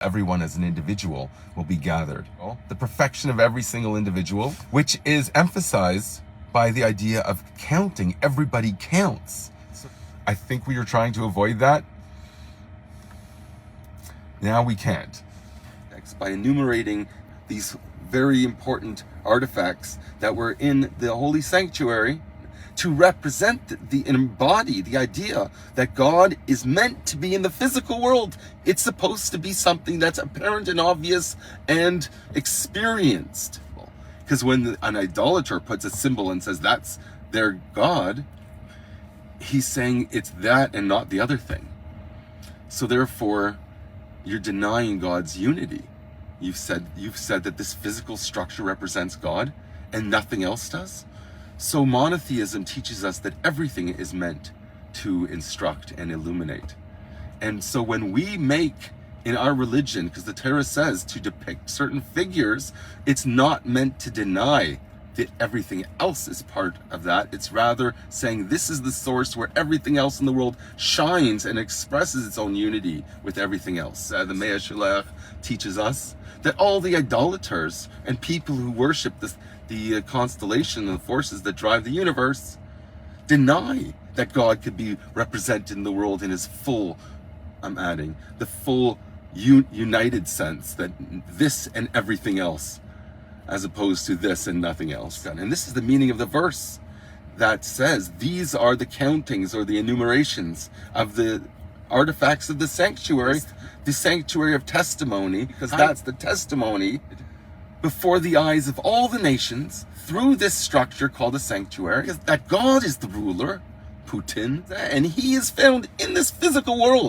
everyone as an individual will be gathered. The perfection of every single individual, which is emphasized by the idea of counting. Everybody counts. I think we were trying to avoid that. Now we can't. By enumerating these very important artifacts that were in the holy sanctuary to represent and embody the idea that God is meant to be in the physical world. It's supposed to be something that's apparent and obvious and experienced. Because when an idolater puts a symbol and says that's their God, he's saying it's that and not the other thing. So therefore, you're denying God's unity. You've said that this physical structure represents God and nothing else does. So monotheism teaches us that everything is meant to instruct and illuminate. And so when we make in our religion, because the Torah says to depict certain figures, it's not meant to deny that everything else is part of that. It's rather saying this is the source where everything else in the world shines and expresses its own unity with everything else. The Mea Shalach teaches us that all the idolaters and people who worship the constellation and the forces that drive the universe deny that God could be represented in the world in his full, the full united sense, that this and everything else, as opposed to this and nothing else. And this is the meaning of the verse that says these are the countings or the enumerations of the artifacts of the sanctuary of testimony, because that's the testimony before the eyes of all the nations through this structure called a sanctuary, that God is the ruler, Putin, and he is found in this physical world.